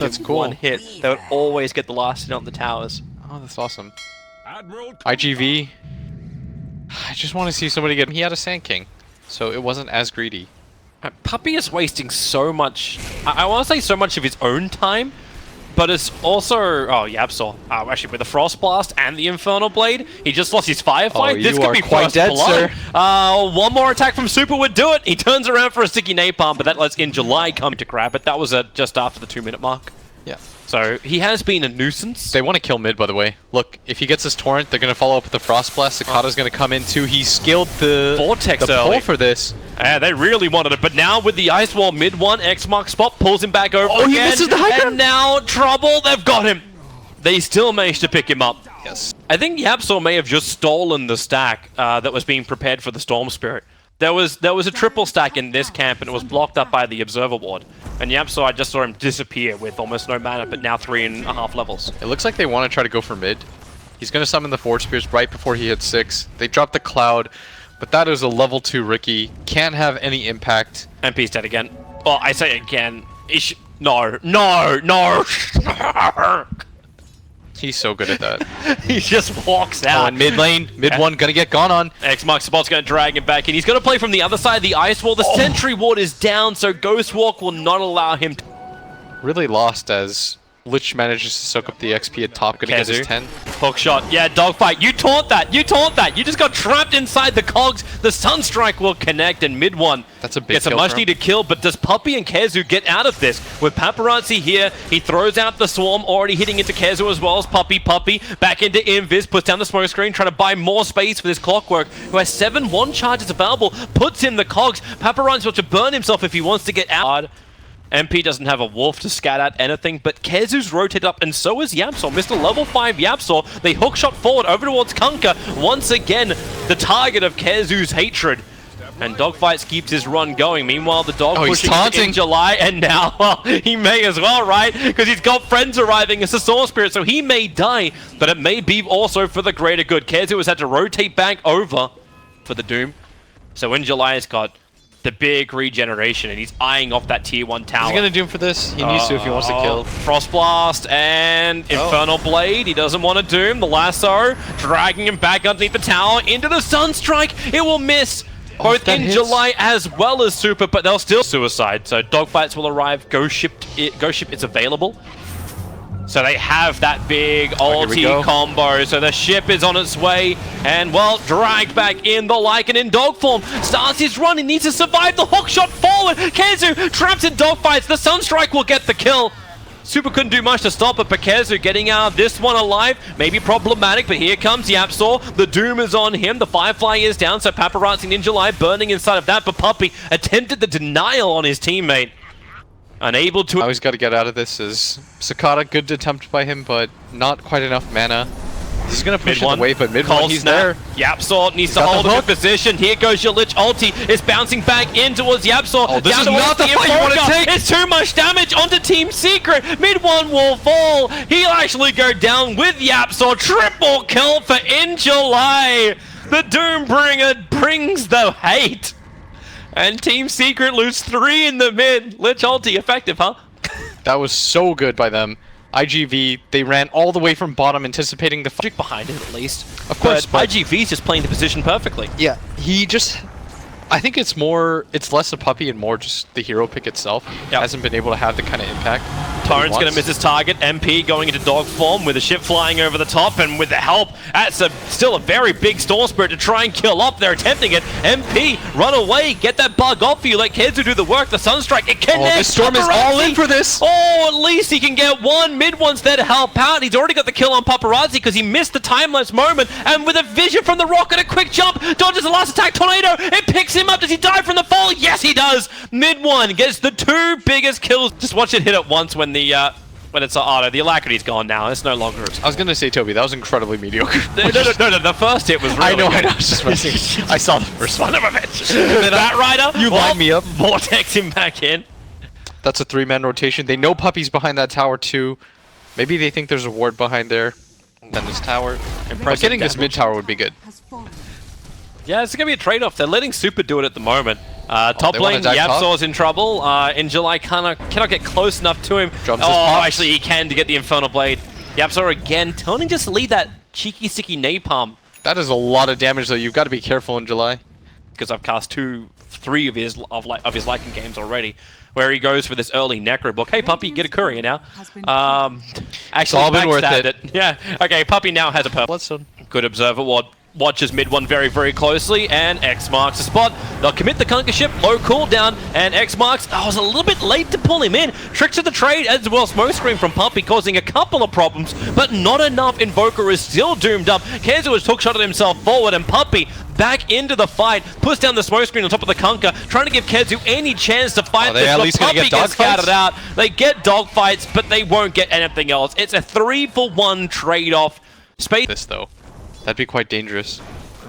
That's cool. One hit, they would always get the last hit on the towers. Oh, that's awesome. iG.V. I just want to see somebody get... He had a Sand King, so it wasn't as greedy. Puppy is wasting so much... I want to say so much of his own time, but it's also... Oh, Yapsor. Actually, with the Frost Blast and the Infernal Blade, he just lost his Firefly. Oh, this could be quite first dead, blood. sir. One more attack from Super would do it. He turns around for a sticky napalm, but that lets iG.Vitality come to grab it. That was just after the 2-minute mark. Yeah. So he has been a nuisance. They want to kill mid, by the way. Look, if he gets his Torrent, they're going to follow up with the Frost Blast. Sakata's going to come in too. He skilled the Vortex pull early for this. Yeah, they really wanted it, but now with the Ice Wall mid one, X marks spot, pulls him back over again. He misses the high ground. And now trouble, they've got him. They still managed to pick him up. Yes. I think Yapsor may have just stolen the stack that was being prepared for the Storm Spirit. There was a triple stack in this camp, and it was blocked up by the Observer Ward. And Yapsor, I just saw him disappear with almost no mana, but now 3.5 levels. It looks like they want to try to go for mid. He's going to summon the Forge Spears right before he hits 6. They drop the Cloud, but that is a level 2 Riki. Can't have any impact. MP's dead again. Well, I say again. No. He's so good at that. He just walks out. Oh, and mid lane, mid one, gonna get gone on. X marks spot's gonna drag him back in. He's gonna play from the other side, the Ice Wall. The Sentry Ward is down, so Ghost Walk will not allow him to... Really lost as Lich manages to soak up the XP at top, gonna get his 10. Hook shot. Yeah, dogfight. You taunt that. You just got trapped inside the cogs. The Sunstrike will connect, and mid one That's a big gets a kill much for him. needed kill, but does Puppy and Kezu get out of this? With Paparazzi here, he throws out the Swarm, already hitting into Kezu as well as Puppy. Puppy back into Invis, puts down the smoke screen, trying to buy more space for this Clockwork, who has 7 1 charges available, puts in the cogs. Paparazzi wants to burn himself if he wants to get out. MP doesn't have a wolf to scat at anything, but Kezu's rotated up, and so is Yapsor. Mr. Level 5 Yapsor, they hookshot forward over towards Kunkka. Once again, the target of Kezu's hatred. And Dogfights keeps his run going. Meanwhile, the dog pushing in July, and now, well, he may as well, right? Because he's got friends arriving as a Soul Spirit, so he may die, but it may be also for the greater good. Kezu has had to rotate back over for the Doom. So in July, has got the big regeneration, and he's eyeing off that tier 1 tower. He's gonna Doom for this. He needs to if he wants to kill. Frost Blast and Infernal Blade. He doesn't want to Doom. The lasso dragging him back underneath the tower into the Sunstrike. It will miss both iG.Vitality as well as Super, but they'll still suicide. So Dogfights will arrive. Ghost Ship is available. So they have that big ulti combo. So the ship is on its way. And, well, dragged back in the Lycan in dog form. Starts his run. He needs to survive the hook shot forward. Kezu traps in dogfights. The Sunstrike will get the kill. Super couldn't do much to stop it, but Kezu getting out of this one alive. Maybe problematic, but here comes Yapsor. The Doom is on him. The Firefly is down, so Paparazzi and iG.Vitality burning inside of that. But Puppy attempted the denial on his teammate. Unable to... Now he's got to get out of this. Is Sakata, good attempt by him, but not quite enough mana. He's going to push it away, but mid one, he's there. Yapsor needs to hold a good position. Here goes your Lich ulti. It's bouncing back in towards Yapsor. Oh, this is not the fight you want to take! It's too much damage onto Team Secret. Mid one will fall. He'll actually go down with Yapsor. Triple kill for iG.Vitality. The Doombringer brings the hate. And Team Secret lose 3 in the mid. Lich ulti effective, huh? That was so good by them. iG.V, they ran all the way from bottom, anticipating the logic behind it at least. Of course, but iG.V's just playing the position perfectly. Yeah, he just... I think it's less a Puppy and more just the hero pick itself. Yep. Hasn't been able to have the kind of impact. Torrent's going to miss his target. MP going into dog form with a ship flying over the top, and with the help, that's still a very big Storm Spirit to try and kill up. They're attempting it. MP, run away, get that bug off you. Let Kezu do the work. The Sunstrike, it connects. Oh, this Storm is all in for this. Oh, at least he can get one. Mid one's there to help out. He's already got the kill on Paparazzi because he missed the time-lapse moment, and with a vision from the rocket, a quick jump, dodges the last attack. Tornado, it picks him up. Does he die from the fall? Yes, he does. Mid one gets the 2 biggest kills. Just watch it hit it once when the it's auto. The alacrity's gone now. It's no longer. I was gonna say, Toby, that was incredibly mediocre. No. The first hit was really I know. good. I was just messing. I saw the first one. Son of a bitch. Bat Rider. You lined me up. Vortex him back in. That's a 3-man rotation. They know Puppy's behind that tower too. Maybe they think there's a ward behind there. Then this tower. But getting this mid tower would be good. Yeah, it's gonna be a trade-off. They're letting Super do it at the moment. Top lane, Yapsor's top. in trouble. In July cannot get close enough to him. Jumps his pops. Actually he can to get the Infernal Blade. Yapsor again, turning just to lead that cheeky, sticky napalm. That is a lot of damage, though. You've got to be careful in July. Because I've cast 3 of his Lycan games already, where he goes for this early Necro Book. Hey, Puppy, get a courier now. Actually, all been worth backstabbed it. Yeah. Okay, Puppy now has a purple. Bloodstone. Good observer. Watches mid one very, very closely, and X marks the spot. They'll commit the Conquer ship, low cooldown, and X marks. I was a little bit late to pull him in. Tricks of the trade as well. Smoke screen from Puppy causing a couple of problems, but not enough. Invoker is still doomed up. Kenzo has hookshotted himself forward, and Puppy back into the fight, puts down the smoke screen on top of the Conquer, trying to give Kenzo any chance to fight this, but Puppy gets scattered out. They get dogfights, but they won't get anything else. It's a 3-for-1 trade-off. Space. This, though. That'd be quite dangerous.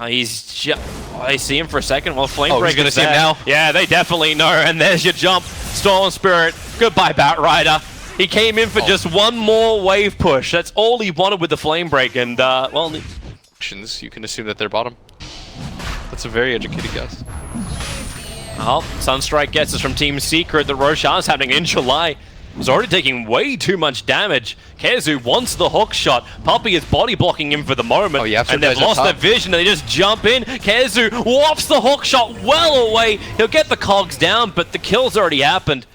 He's just... they see him for a second. Well, Flame he's gonna Breaker's see him there. now. Yeah, they definitely know. And there's your jump. Stolen Spirit. Goodbye, Batrider. He came in for just one more wave push. That's all he wanted with the Flame Break. And, well... You can assume that they're bottom. That's a very educated guess. Well, Sunstrike gets us from Team Secret. The Roshan is happening in July. He's already taking way too much damage. Kezu wants the hook shot. Puppy is body blocking him for the moment. And they've lost their vision. They just jump in. Kezu wafts the hook shot well away. He'll get the cogs down, but the kill's already happened.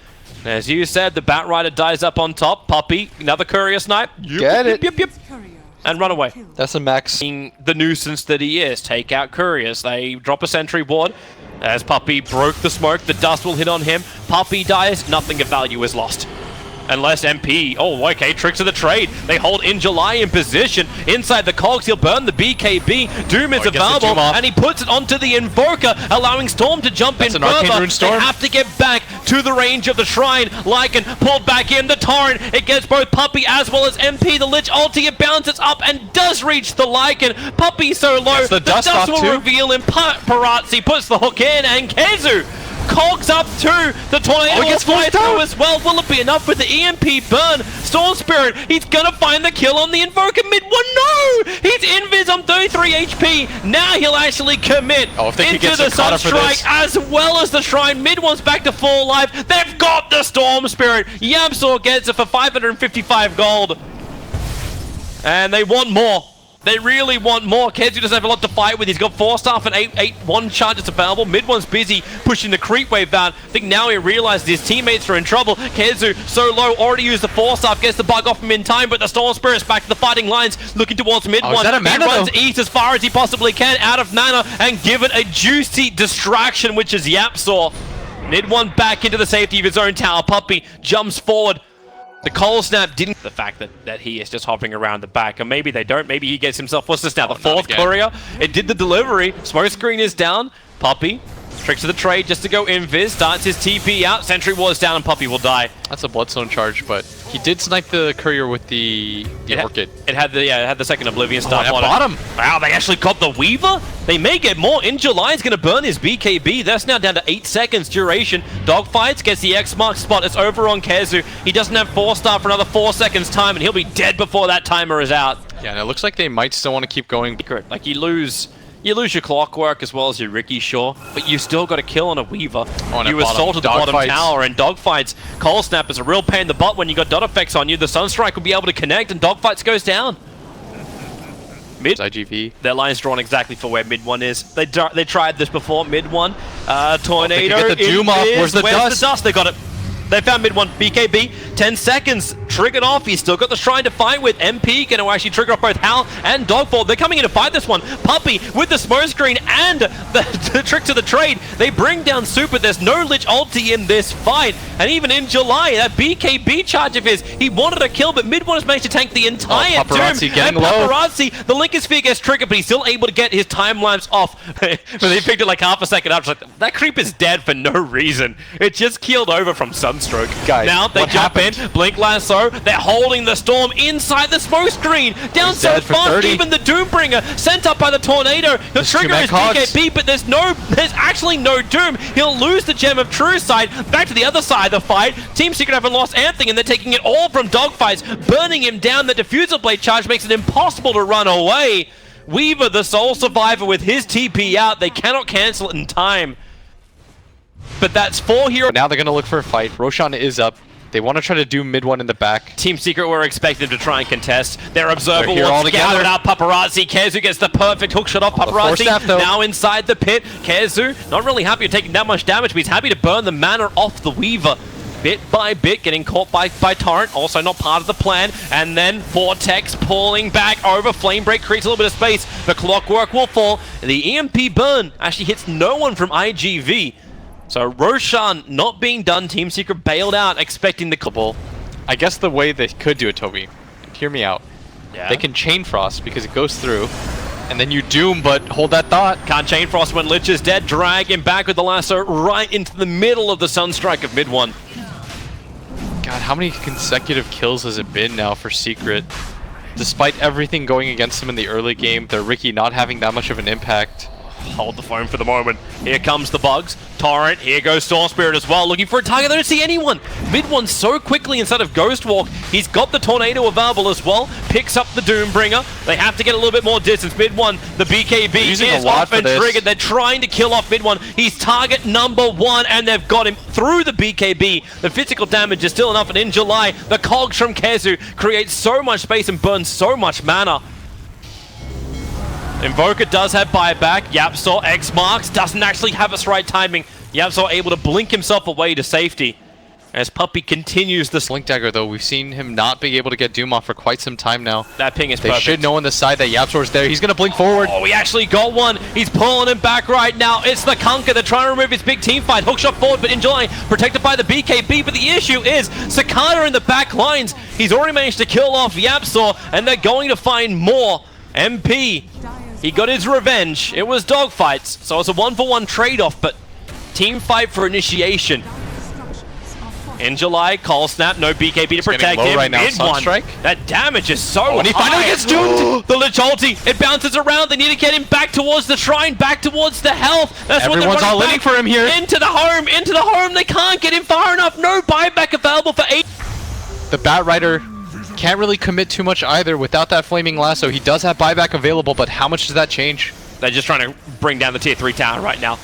As you said, the Batrider dies up on top. Puppy, another courier snipe. Get it. And run away. That's a max. The nuisance that he is. Take out couriers. They drop a sentry ward. As Puppy broke the smoke, the dust will hit on him. Puppy dies, nothing of value is lost. Unless MP, oh okay, tricks of the trade. They hold in July in position. Inside the cogs, he'll burn the BKB. Doom is available, and he puts it onto the Invoker, allowing Storm to jump in further. They have to get back to the range of the Shrine. Lycan pulled back in, the Torrent. It gets both Puppy as well as MP. The Lich ulti, it bounces up and does reach the Lycan. Puppy so low, the dust will reveal him. Parazzi puts the hook in, and Kezu cogs up to the Tornado will fly through as well. Will it be enough with the EMP burn? Storm Spirit, he's gonna find the kill on the Invoker mid one. No! He's invis on 33 HP. Now he'll actually commit into the Sunstrike as well as the Shrine. Mid one's back to full life. They've got the Storm Spirit. Yapsor gets it for 555 gold. And they want more. They really want more. Kezu doesn't have a lot to fight with. He's got 4-staff and 8-1 charges available. Mid one's busy pushing the creep wave out. I think now he realizes his teammates are in trouble. Kezu, so low, already used the 4-staff, gets the bug off him in time, but the Storm Spirit's back to the fighting lines, looking towards mid one. He runs east as far as he possibly can, out of mana, and given a juicy distraction, which is Yapsor. Mid one back into the safety of his own tower. Puppy jumps forward. The cold snap didn't... The fact that he is just hovering around the back, and maybe they don't. Maybe he gets himself... What's this now? The fourth courier? It did the delivery. Smoke screen is down. Puppy tricks of the trade just to go invis. Starts his TP out. Sentry ward's down, and Puppy will die. That's a Bloodstone charge, but he did snipe the courier with the Orchid. It had the second Oblivion stuff on bottom. it. Wow, they actually got the Weaver? They may get more. In July, he's going to burn his BKB. That's now down to 8 seconds duration. Dogfights gets the X mark spot. It's over on Kezu. He doesn't have 4-star for another 4 seconds time, and he'll be dead before that timer is out. Yeah, and it looks like they might still want to keep going. Like, you lose your Clockwork as well as your Ricky, sure, but you still got a kill on a Weaver. You assaulted the bottom tower, and Dogfights, Cold Snap is a real pain in the butt when you got Dot effects on you. The Sunstrike will be able to connect, and Dogfights goes down. Mid, iG.V. Their line's drawn exactly for where mid one is. They tried this before. Mid one, Tornado. Get the Doom off. Where's the dust? They got it. They found mid one. BKB, 10 seconds. Triggered off. He's still got the Shrine to fight with. MP going to actually trigger off both Hal and Dogfall. They're coming in to fight this one. Puppy with the smoke screen and the trick to the trade. They bring down Super. There's no Lich ulti in this fight. And even in July, that BKB charge of his, he wanted a kill, but mid one has managed to tank the entire Paparazzi Doom. And Paparazzi, the Lincoln Sphere gets triggered, but he's still able to get his time lapse off. But they picked it like half a second up. It's like, that creep is dead for no reason. It just keeled over from Sunstroke. Guys, now they jump in, Blink Lasso, they're holding the Storm inside the smoke screen. Down so fast, even the Doombringer sent up by the Tornado. He'll trigger his BKB, but there's actually no Doom. He'll lose the Gem of True Sight. Back to the other side of the fight. Team Secret haven't lost anything, and they're taking it all from Dogfights, burning him down. The Diffusal Blade charge makes it impossible to run away. Weaver, the sole survivor with his TP out. They cannot cancel it in time. but that's 4 here. But now they're going to look for a fight. Roshan is up. They want to try to do mid one in the back. Team Secret were expected to try and contest. Their observer They're here all wants to together. gather out Paparazzi. Kezu gets the perfect hook shot off the force Paparazzi. staff, though. Now inside the pit. Kezu not really happy with taking that much damage, but he's happy to burn the mana off the Weaver. Bit by bit, getting caught by Torrent, also not part of the plan. And then Vortex pulling back over. Flame Break creates a little bit of space. The Clockwork will fall. The EMP burn actually hits no one from iG.V. So Roshan not being done. Team Secret bailed out, expecting the ball. I guess the way they could do it, Toby, hear me out. Yeah. They can Chain Frost because it goes through, and then you Doom, but hold that thought. Can't Chain Frost when Lich is dead. Drag him back with the lasso right into the middle of the Sunstrike of mid one. God, how many consecutive kills has it been now for Secret? Despite everything going against them in the early game, their Riki not having that much of an impact. Hold the phone for the moment. Here comes the bugs. Torrent, here goes Storm Spirit as well, looking for a target. They don't see anyone. Mid one so quickly instead of Ghost Walk. He's got the Tornado available as well. Picks up the Doombringer. They have to get a little bit more distance. Mid one, the BKB is off and triggered. They're trying to kill off mid one. He's target number 1, and they've got him through the BKB. The physical damage is still enough, and in July, the cogs from Kezu create so much space and burn so much mana. Invoker does have buyback. Yapzor X marks, doesn't actually have its right timing. Yapzor able to blink himself away to safety. As Puppey continues the Blink Dagger, though, we've seen him not being able to get Doom off for quite some time now. That ping is They perfect. should know on the side that Yapzor's there. He's going to blink forward. Oh, he actually got one. He's pulling him back right now. It's the Kunkka. They're trying to remove his big team fight. Hookshot forward, but in July, protected by the BKB. But the issue is Cicada in the back lines. He's already managed to kill off Yapzor, and they're going to find more. MP, he got his revenge. It was dogfights, so it's a 1-for-1 trade-off, but team fight for initiation. In July, Call Snap, no BKB to protect him. Right now. Mid one. Sunstrike. That damage is so and he high. finally gets doomed. The Lich ulti, it bounces around. They need to get him back towards the shrine, back towards the health. That's Everyone's what they're all running in for him here. Into the home. They can't get him far enough. No buyback available for 8. The Bat Rider can't really commit too much either without that Flaming Lasso. He does have buyback available, but how much does that change? They're just trying to bring down the tier 3 tower right now.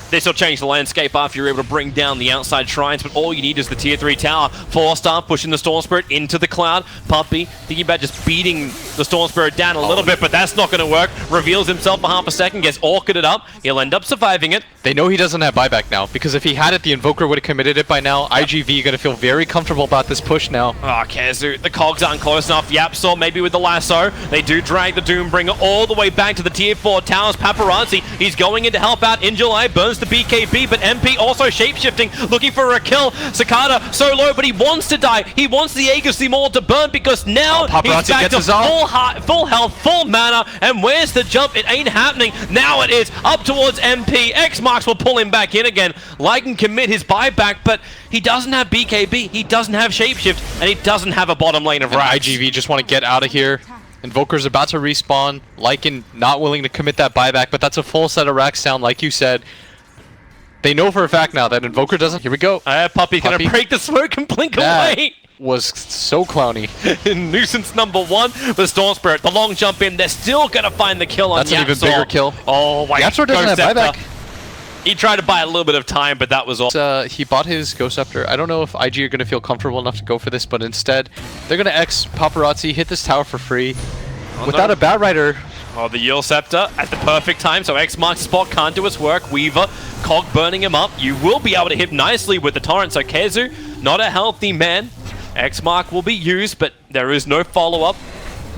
This will change the landscape after you're able to bring down the outside shrines, but all you need is the tier 3 tower. 4-star pushing the Storm Spirit into the cloud. Puppey thinking about just beating the Storm Spirit down a little bit, but that's not going to work. Reveals himself for half a second, gets orchided up. He'll end up surviving it. They know he doesn't have buyback now, because if he had it, the Invoker would have committed it by now. iG.V going to feel very comfortable about this push now. Oh, Kezu, the cogs aren't close enough. Yapzor, maybe with the lasso. They do drag the Doombringer all the way back to the tier 4 towers. Paparazzi, he's going in to help out. In July, burns the BKB, but MP also shapeshifting, looking for a kill. Cicada so low, but he wants to die. He wants the Aegis Maul to burn, because now he's back to full health, full mana, and where's the jump? It ain't happening. Now it is up towards MP. X marks will pull him back in again. Lycan commit his buyback, but he doesn't have BKB, he doesn't have shapeshift, and he doesn't have a bottom lane of racks. iG.V just want to get out of here. Invoker's about to respawn. Lycan not willing to commit that buyback, but that's a full set of racks down, like you said. They know for a fact now that Invoker doesn't. Here we go. Puppey's gonna break the smoke and blink away. Was so clowny. Nuisance number 1 with Storm Spirit. The long jump in. They're still gonna find the kill on That's Yapzor. an even bigger kill. Oh my God. Yapzor doesn't have buyback. He tried to buy a little bit of time, but that was all. He bought his Ghost Scepter. I don't know if IG are going to feel comfortable enough to go for this, but instead, they're going to X Paparazzi, hit this tower for free. Without a Bat Rider. Oh, the Yield Scepter at the perfect time, so X marks spot, can't do its work. Weaver, Cog burning him up. You will be able to hit nicely with the Torrent, so Kezu, not a healthy man. X mark will be used, but there is no follow-up.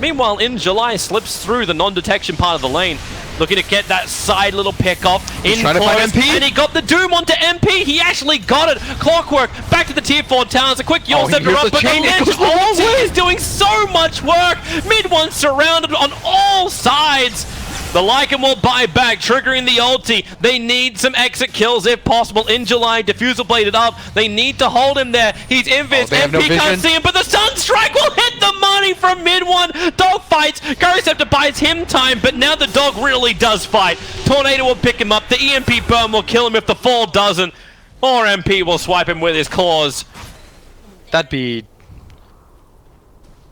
Meanwhile, in July, slips through the non-detection part of the lane, looking to get that side little pick off in trying to find MP, and he got the Doom onto MP. He actually got it. Clockwork back to the tier 4 towers. A quick Yule Scepter up, but the Lich ulti is doing so much work. Mid one surrounded on all sides. The Lycan will buy back, triggering the ulti. They need some exit kills if possible. In July, Diffusal bladed up. They need to hold him there. He's invis. MP can't see him, but the Sunstrike will hit the money from mid one. Dog fights. Scepter buys him time, but now the dog really does fight. Tornado will pick him up. The EMP burn will kill him if the fall doesn't. Or MP will swipe him with his claws. That'd be...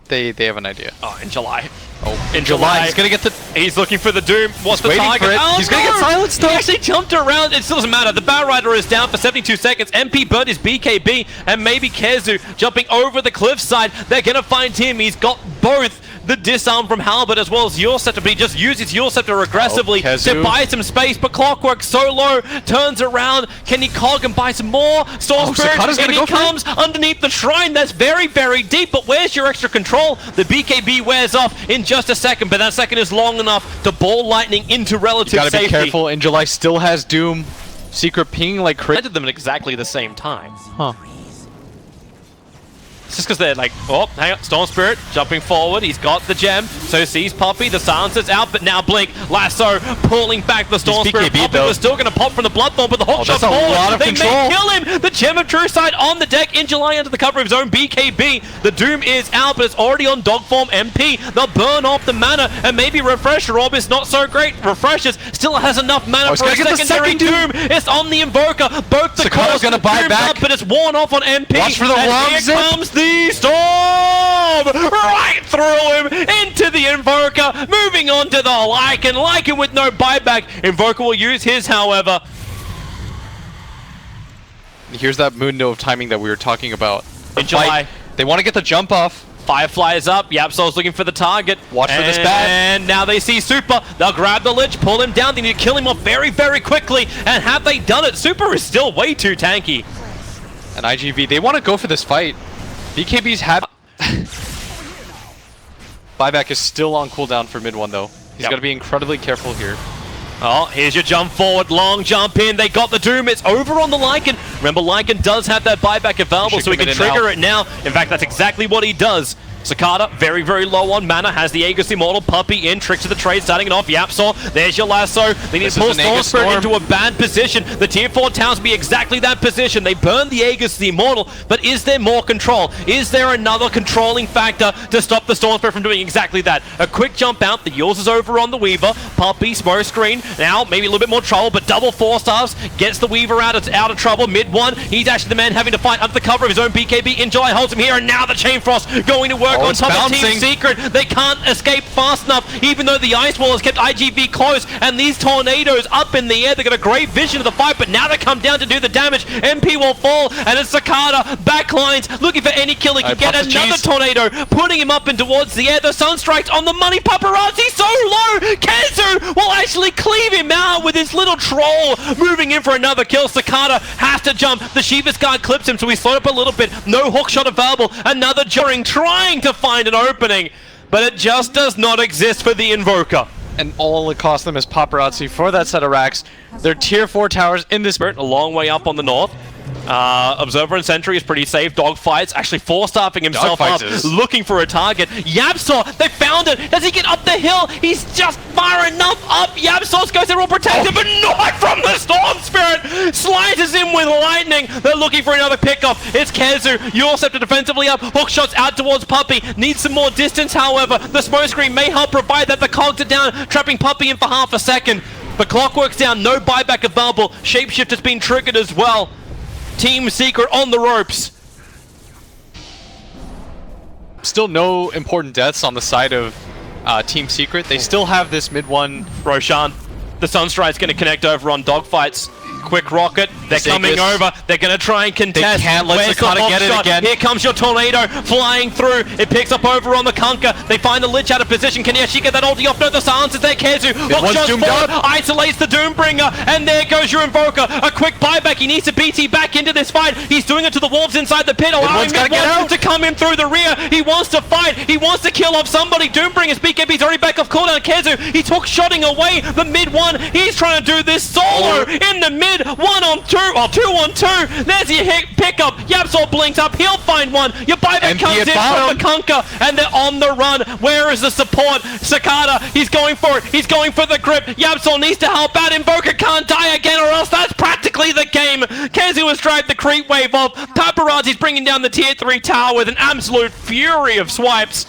They have an idea. Oh, in July. Oh, in July, he's gonna get the... He's looking for the Doom. What's the waiting target? for it. Oh, He's gonna get silenced though. He actually jumped around. It still doesn't matter. The Bow Rider is down for 72 seconds. MP burnt his BKB, and maybe Kezu jumping over the cliffside. They're gonna find him. He's got both the disarm from Halbert as well as Yule Scepter, but he just uses Yule Scepter aggressively to buy some space. But Clockwork so low, turns around. Can he cog and buy some more? Storm Spirit, and he comes underneath the shrine. That's very, very deep, but where's your extra control? The BKB wears off in just a second, but that second is long enough to ball lightning into relative safety. You gotta be careful. In July still has Doom. Secret ping like crit. Did them at exactly the same time. Huh. It's just because they're like, oh, hang on, Storm Spirit jumping forward. He's got the gem, so sees Poppy. The silencer's out, but now Blink, Lasso pulling back the Storm Spirit. Poppy was still going to pop from the Bloodthorn, but the hook shot forward. They may kill him. The Gem of True Sight on the deck. In July under the cover of his own BKB. The Doom is out, but it's already on dog form MP. They'll burn off the mana, and maybe Refresher Orb is not so great. Refreshers still has enough mana for a secondary Doom. It's on the Invoker. Both the cores gonna buy back, up, but it's worn off on MP. Watch for the and here comes the Storm! Right through him into the Invoker, moving on to the Lycan. Lycan with no buyback. Invoker will use his, however. Here's that Mundo of timing that we were talking about. In July. They want to get the jump off. Firefly is up. Yapsol's looking for the target. Watch for this bat. And now they see Super. They'll grab the Lich, pull him down. They need to kill him off very, very quickly. And have they done it? Super is still way too tanky. And iG.V, they want to go for this fight. BKB's had... Buyback is still on cooldown for mid one though. He's got to be incredibly careful here. Oh, here's your jump forward, long jump in. They got the Doom. It's over on the Lycan. Remember, Lycan does have that buyback available, so he can trigger it now. In fact, that's exactly what he does. Cicada, very, very low on mana, has the Aegis Immortal. Puppy in, Trick to the trade, starting it off. Yapsor, there's your Lasso. They need to pull Storm Spirit into a bad position. The tier 4 towns be exactly that position. They burn the Aegis the Immortal, but is there more control? Is there another controlling factor to stop the Storm Spirit from doing exactly that? A quick jump out, the Yules is over on the Weaver. Puppy, smoke screen, now maybe a little bit more trouble, but double 4-stars, gets the Weaver out of trouble. Mid one, he's actually the man having to fight under the cover of his own BKB. In July holds him here, and now the Chain Frost going to work on top of Team Secret. They can't escape fast enough, even though the Ice Wall has kept iG.V close, and these tornadoes up in the air. They got a great vision of the fight, but now they come down to do the damage. MP will fall, and it's Cicada, backlines, looking for any kill. He can get another tornado, putting him up and towards the air. The Sunstrike's on the money. Paparazzi so low. Kezu will actually cleave him out with his little troll, moving in for another kill. Cicada has to jump. The Shiva's guard clips him, so he's slowed up a little bit. No hook shot available. Another Joring trying to find an opening, but it just does not exist for the Invoker. And all it cost them is Paparazzi for that set of racks. They're tier 4 towers in this... A long way up on the north. Observer and Sentry is pretty safe. Dogfights actually four-staffing himself up, looking for a target. Yapsor, they found it. Does he get up the hill? He's just far enough up. Yapsor goes there all protected, but not from the Storm Spirit. Slices in with lightning. They're looking for another pickoff. It's Kezu. Yule Scepter defensively up. Hook shots out towards Puppy. Needs some more distance, however. The smoke screen may help provide that. The cogs are down, trapping Puppy in for half a second. But Clockwork's down. No buyback available. Shapeshift has been triggered as well. Team Secret on the ropes. Still no important deaths on the side of Team Secret. They still have this mid one. Roshan, the Sunstrike's going to connect over on Dogfights. Quick rocket, they're coming over, they're going to try and contest. They can't let Cicada get it again. Here comes your tornado, flying through, it picks up over on the Kunkka, they find the Lich out of position, can he actually get that ulti off? No, the silence is there, Kezu, hook shots forward, isolates the Doombringer, and there goes your Invoker, a quick buyback, he needs to BT back into this fight, he's doing it to the Wolves inside the pit, allowing Mid-One to come in through the rear, he wants to fight, he wants to kill off somebody, Doombringer's BKB's already back off cooldown, Kezu, he's shotting away the mid-one, he's trying to do this solo in the mid, 1-on-2, or 2-on-2, there's your hit pickup, Yapsol blinks up, he'll find one, your buyback comes in from the Kunkka, and they're on the run, where is the support? Cicada, he's going for it, he's going for the grip, Yapsol needs to help out, Invoker can't die again or else that's practically the game. Kezu has dragged the creep wave off, Paparazzi's bringing down the tier 3 tower with an absolute fury of swipes.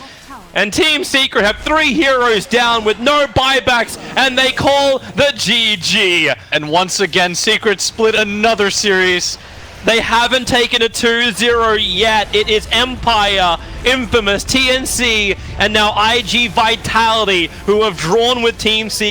And Team Secret have 3 heroes down with no buybacks, and they call the GG. And once again, Secret split another series. They haven't taken a 2-0 yet. It is Empire, Infamous, TNC, and now iG.Vitality who have drawn with Team C.